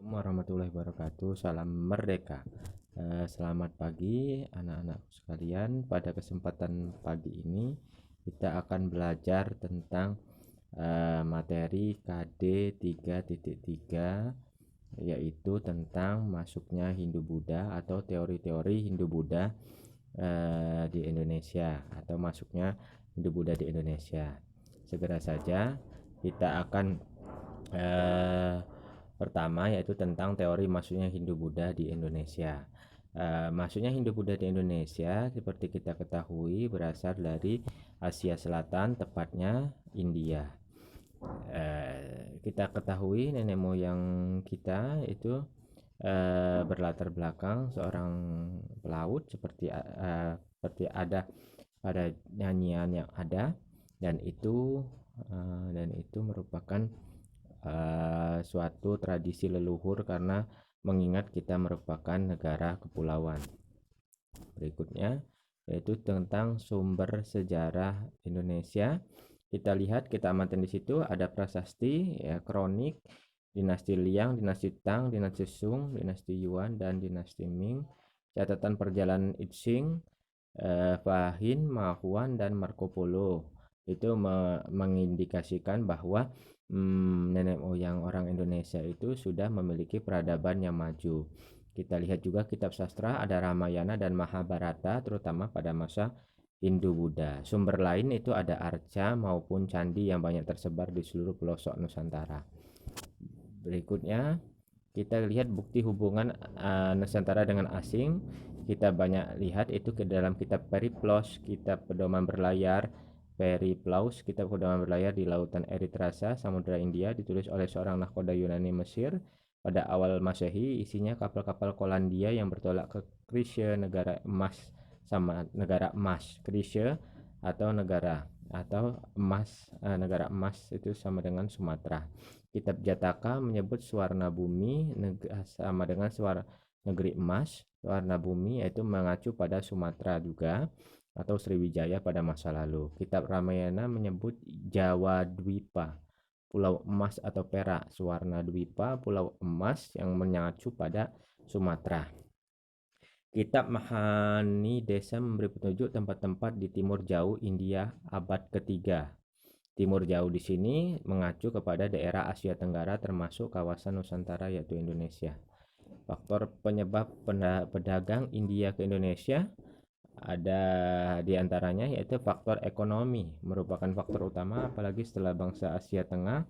Assalamualaikum warahmatullahi wabarakatuh. Salam merdeka. Selamat pagi anak-anak sekalian. Pada kesempatan pagi ini kita akan belajar tentang materi KD 3.3, yaitu tentang masuknya Hindu-Buddha atau teori-teori Hindu-Buddha di Indonesia, atau masuknya Hindu-Buddha di Indonesia. Segera saja kita akan pertama, yaitu tentang teori masuknya Hindu-Buddha di Indonesia. Masuknya Hindu-Buddha di Indonesia seperti kita ketahui berasal dari Asia Selatan, tepatnya India. Kita ketahui nenek moyang kita itu berlatar belakang seorang pelaut, seperti ada pada nyanyian yang ada, dan itu merupakan suatu tradisi leluhur karena mengingat kita merupakan negara kepulauan. Berikutnya yaitu tentang sumber sejarah Indonesia. Kita lihat, kita amati di situ ada prasasti, ya, kronik, dinasti Liang, dinasti Tang, dinasti Sung, dinasti Yuan, dan dinasti Ming. Catatan perjalanan Itsing, Fahin, Mahuan, dan Marco Polo itu mengindikasikan bahwa nenek moyang orang Indonesia itu sudah memiliki peradaban yang maju. Kita lihat juga kitab sastra, ada Ramayana dan Mahabharata, terutama pada masa Hindu-Buddha. Sumber lain itu ada arca maupun candi yang banyak tersebar di seluruh pelosok Nusantara. Berikutnya kita lihat bukti hubungan Nusantara dengan asing. Kita banyak lihat itu ke dalam kitab Periplos, kitab pedoman berlayar Periplaus, kitab pedoman berlayar di lautan Eritrea, Samudra India, ditulis oleh seorang nahkoda Yunani Mesir pada awal Masehi. Isinya kapal-kapal Polandia yang bertolak ke Krisya, negara emas, sama negara emas. Krisya atau negara emas itu sama dengan Sumatera. Kitab Jataka menyebut Swarna Bumi sama dengan negeri emas. Swarna Bumi yaitu mengacu pada Sumatera juga, atau Sriwijaya pada masa lalu. Kitab Ramayana menyebut Jawa Dwipa, pulau emas atau perak. Swarna Dwipa, pulau emas yang mengacu pada Sumatera. Kitab Mahani Desa memberi petunjuk tempat-tempat di timur jauh India abad ketiga. Timur jauh di sini mengacu kepada daerah Asia Tenggara termasuk kawasan Nusantara yaitu Indonesia. Faktor penyebab pedagang India ke Indonesia ada diantaranya yaitu faktor ekonomi, merupakan faktor utama, apalagi setelah bangsa Asia Tengah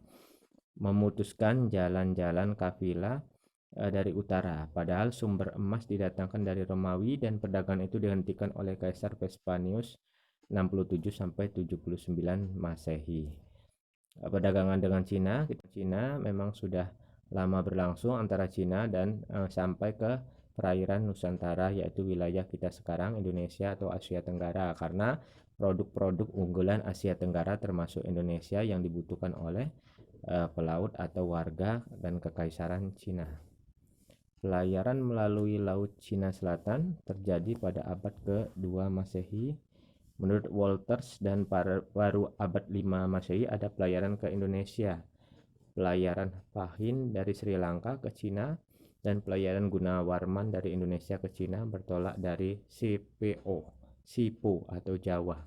memutuskan jalan-jalan kafilah dari utara. Padahal sumber emas didatangkan dari Romawi dan perdagangan itu dihentikan oleh Kaisar Vespasianus 67 sampai 79 Masehi. Perdagangan dengan Cina memang sudah lama berlangsung antara Cina dan sampai ke perairan Nusantara, yaitu wilayah kita sekarang Indonesia atau Asia Tenggara, karena produk-produk unggulan Asia Tenggara termasuk Indonesia yang dibutuhkan oleh pelaut atau warga dan kekaisaran Cina. Pelayaran melalui Laut Cina Selatan terjadi pada abad ke-2 Masehi. Menurut Walters dan baru abad 5 Masehi ada pelayaran ke Indonesia. Pelayaran Fahin dari Sri Lanka ke Cina dan pelayaran Gunawarman dari Indonesia ke Cina bertolak dari Sipo atau Jawa.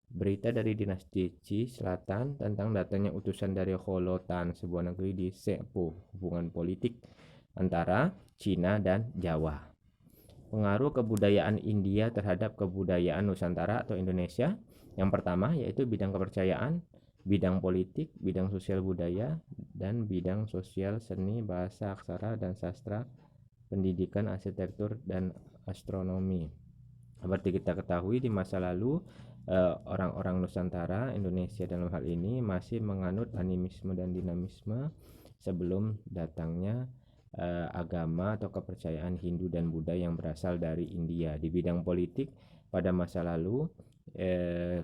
Berita dari dinasti Qi Selatan tentang datangnya utusan dari Holotan, sebuah negeri di Sepo. Hubungan politik antara Cina dan Jawa. Pengaruh kebudayaan India terhadap kebudayaan Nusantara atau Indonesia. Yang pertama yaitu bidang kepercayaan, bidang politik, bidang sosial budaya, dan bidang sosial seni, bahasa, aksara, dan sastra, pendidikan, arsitektur, dan astronomi. Seperti kita ketahui di masa lalu orang-orang Nusantara, Indonesia dalam hal ini, masih menganut animisme dan dinamisme sebelum datangnya agama atau kepercayaan Hindu dan Buddha yang berasal dari India. Di bidang politik pada masa lalu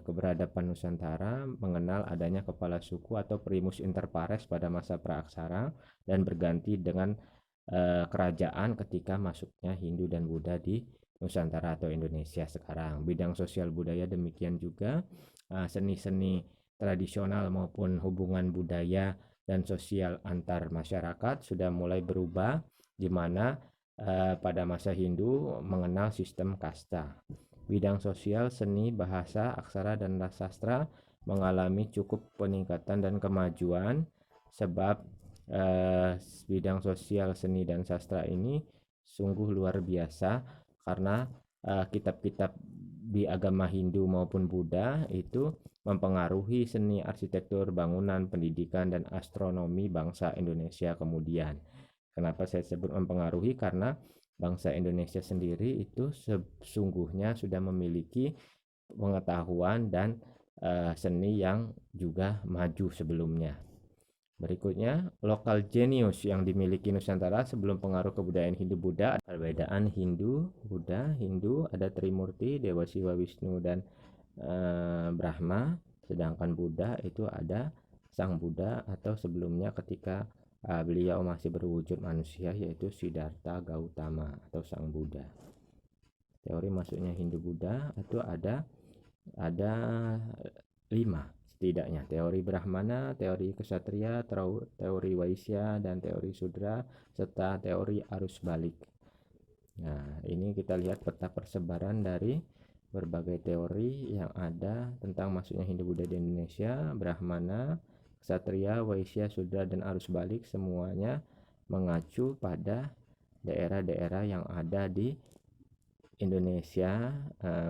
keberadaban Nusantara mengenal adanya kepala suku atau primus inter pares pada masa praaksara dan berganti dengan kerajaan ketika masuknya Hindu dan Buddha di Nusantara atau Indonesia sekarang. Bidang sosial budaya demikian juga, seni-seni tradisional maupun hubungan budaya dan sosial antar masyarakat sudah mulai berubah, di mana pada masa Hindu mengenal sistem kasta. Bidang sosial, seni, bahasa, aksara, dan sastra mengalami cukup peningkatan dan kemajuan, sebab bidang sosial, seni, dan sastra ini sungguh luar biasa, karena kitab-kitab di agama Hindu maupun Buddha itu mempengaruhi seni, arsitektur, bangunan, pendidikan, dan astronomi bangsa Indonesia kemudian. Kenapa saya sebut mempengaruhi? Karena bangsa Indonesia sendiri itu sesungguhnya sudah memiliki pengetahuan dan seni yang juga maju sebelumnya. Berikutnya, lokal genius yang dimiliki Nusantara sebelum pengaruh kebudayaan Hindu-Buddha. Perbedaan Hindu, Buddha, Hindu ada Trimurti, Dewa Siwa, Wisnu, dan Brahma. Sedangkan Buddha itu ada Sang Buddha atau sebelumnya ketika beliau masih berwujud manusia, yaitu Siddhartha Gautama atau Sang Buddha. Teori masuknya Hindu-Buddha itu ada 5 setidaknya: teori Brahmana, teori Ksatria, teori Waisya, dan teori Sudra, serta teori arus balik. Nah, ini kita lihat peta persebaran dari berbagai teori yang ada tentang masuknya Hindu-Buddha di Indonesia. Brahmana, Ksatria, Waisya, Sudra, dan arus balik semuanya mengacu pada daerah-daerah yang ada di Indonesia,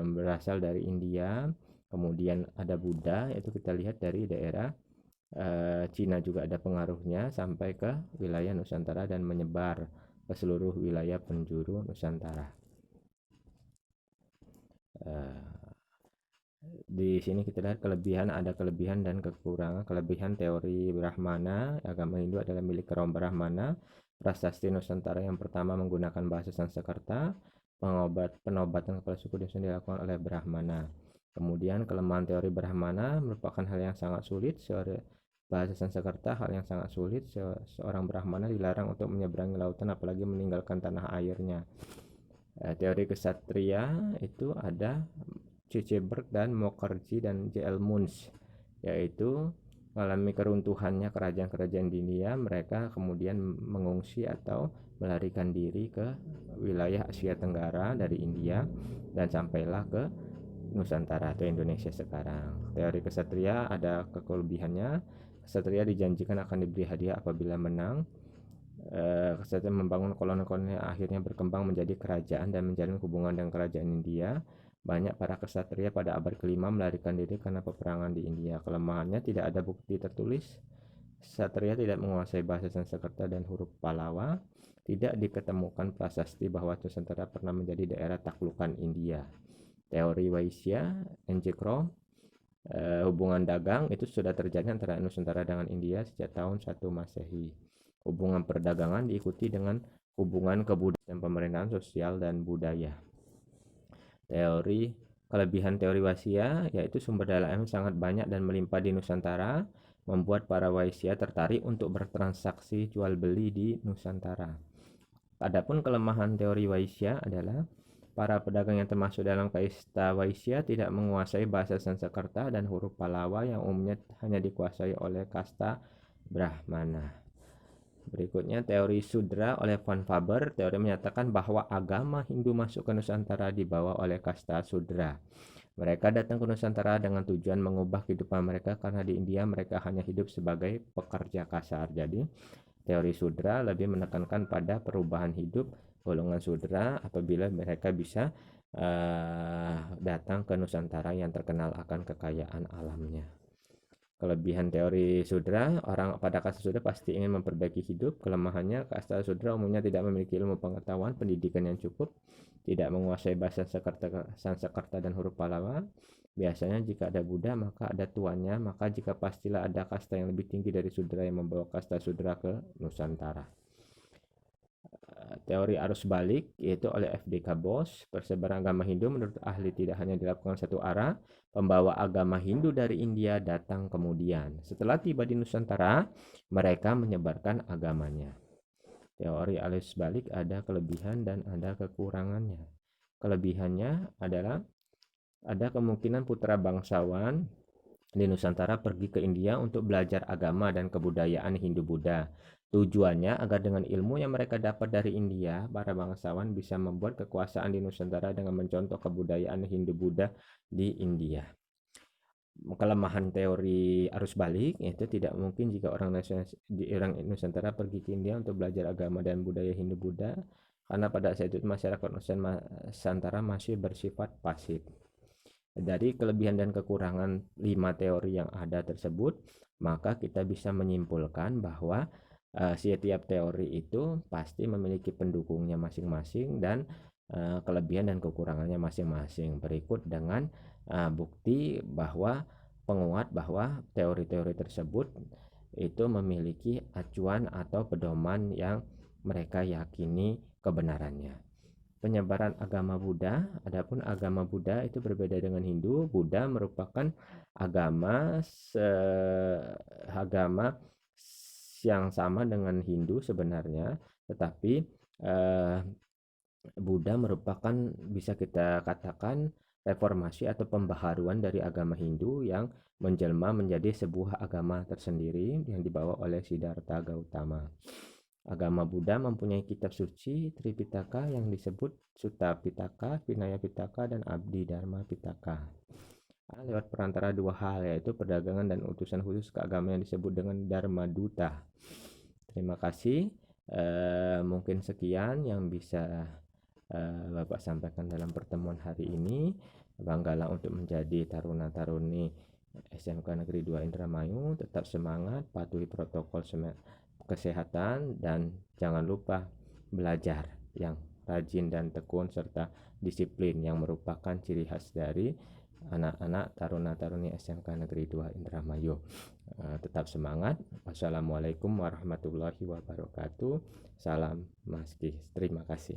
berasal dari India. Kemudian ada Buddha, itu kita lihat dari daerah Cina juga ada pengaruhnya sampai ke wilayah Nusantara dan menyebar ke seluruh wilayah penjuru Nusantara. Di sini kita lihat ada kelebihan dan kekurangan. Kelebihan teori Brahmana, agama Hindu adalah milik kaum Brahmana. Prasasti Nusantara yang pertama menggunakan bahasa Sanskerta. Penobatan kepala suku desa dilakukan oleh Brahmana. Kemudian kelemahan teori Brahmana merupakan hal yang sangat sulit. Bahasa Sanskerta hal yang sangat sulit. Seorang Brahmana dilarang untuk menyeberangi lautan, apalagi meninggalkan tanah airnya. Teori Ksatria itu ada C.C. Berg dan Mukherjee dan J.L. Munch, yaitu mengalami keruntuhannya kerajaan-kerajaan di India. Mereka kemudian mengungsi atau melarikan diri ke wilayah Asia Tenggara dari India dan sampailah ke Nusantara atau Indonesia sekarang. Teori Ksatria ada kelebihannya. Ksatria dijanjikan akan diberi hadiah apabila menang. Ksatria membangun koloni-koloni yang akhirnya berkembang menjadi kerajaan dan menjalin hubungan dengan kerajaan India. Banyak para ksatria pada abad ke-5 melarikan diri karena peperangan di India. Kelemahannya tidak ada bukti tertulis. Ksatria tidak menguasai bahasa Sanskerta dan huruf Pallawa. Tidak diketemukan prasasti bahwa Nusantara pernah menjadi daerah taklukan India. Teori Waisya, N.J. Crow, hubungan dagang itu sudah terjadi antara Nusantara dengan India sejak tahun 1 Masehi. Hubungan perdagangan diikuti dengan hubungan kebudayaan dan pemerintahan sosial dan budaya. Kelebihan teori Waisya yaitu sumber daya alam sangat banyak dan melimpah di Nusantara, membuat para Waisya tertarik untuk bertransaksi jual beli di Nusantara. Adapun kelemahan teori Waisya adalah para pedagang yang termasuk dalam kasta Waisya tidak menguasai bahasa Sanskerta dan huruf Pallawa yang umumnya hanya dikuasai oleh kasta Brahmana. Berikutnya teori Sudra oleh Van Faber. Teori menyatakan bahwa agama Hindu masuk ke Nusantara dibawa oleh kasta Sudra. Mereka datang ke Nusantara dengan tujuan mengubah kehidupan mereka, karena di India mereka hanya hidup sebagai pekerja kasar. Jadi teori Sudra lebih menekankan pada perubahan hidup golongan Sudra apabila mereka bisa datang ke Nusantara yang terkenal akan kekayaan alamnya. Kelebihan teori Sudra, orang pada kasta Sudra pasti ingin memperbaiki hidup. Kelemahannya, kasta Sudra umumnya tidak memiliki ilmu pengetahuan, pendidikan yang cukup, tidak menguasai bahasa Sanskerta dan huruf Pallawa. Biasanya jika ada Buddha maka ada tuannya, maka jika pastilah ada kasta yang lebih tinggi dari Sudra yang membawa kasta Sudra ke Nusantara. Teori arus balik yaitu oleh F.D.K. Bose. Persebaran agama Hindu menurut ahli tidak hanya dilakukan satu arah. Pembawa agama Hindu dari India datang kemudian. Setelah tiba di Nusantara, mereka menyebarkan agamanya. Teori arus balik ada kelebihan dan ada kekurangannya. Kelebihannya adalah ada kemungkinan putra bangsawan di Nusantara pergi ke India untuk belajar agama dan kebudayaan Hindu-Buddha. Tujuannya agar dengan ilmu yang mereka dapat dari India, para bangsawan bisa membuat kekuasaan di Nusantara dengan mencontoh kebudayaan Hindu-Buddha di India. Kelemahan teori arus balik itu tidak mungkin jika orang Nusantara pergi ke India untuk belajar agama dan budaya Hindu-Buddha, karena pada saat itu masyarakat Nusantara masih bersifat pasif. Dari kelebihan dan kekurangan 5 teori yang ada tersebut, maka kita bisa menyimpulkan bahwa setiap teori itu pasti memiliki pendukungnya masing-masing dan kelebihan dan kekurangannya masing-masing. Berikut dengan bukti bahwa penguat bahwa teori-teori tersebut itu memiliki acuan atau pedoman yang mereka yakini kebenarannya. Penyebaran agama Buddha. Adapun agama Buddha itu berbeda dengan Hindu. Buddha merupakan agama yang sama dengan Hindu sebenarnya, tetapi Buddha merupakan, bisa kita katakan, reformasi atau pembaharuan dari agama Hindu yang menjelma menjadi sebuah agama tersendiri yang dibawa oleh Siddhartha Gautama. Agama Buddha mempunyai kitab suci Tripitaka yang disebut Sutta Pitaka, Vinaya Pitaka, dan Abdi Dharma Pitaka. Lewat perantara dua hal, yaitu perdagangan dan utusan khusus keagamaan yang disebut dengan Dharma Duta. Terima kasih. Mungkin sekian yang bisa Bapak sampaikan dalam pertemuan hari ini. Banggalah untuk menjadi taruna-taruni SMK Negeri 2 Indramayu. Tetap semangat, patuhi protokol kesehatan, dan jangan lupa belajar yang rajin dan tekun serta disiplin yang merupakan ciri khas dari anak-anak taruna-taruni SMK Negeri 2 Indramayu. Tetap semangat. Wassalamualaikum warahmatullahi wabarakatuh. Salam Maski. Terima kasih.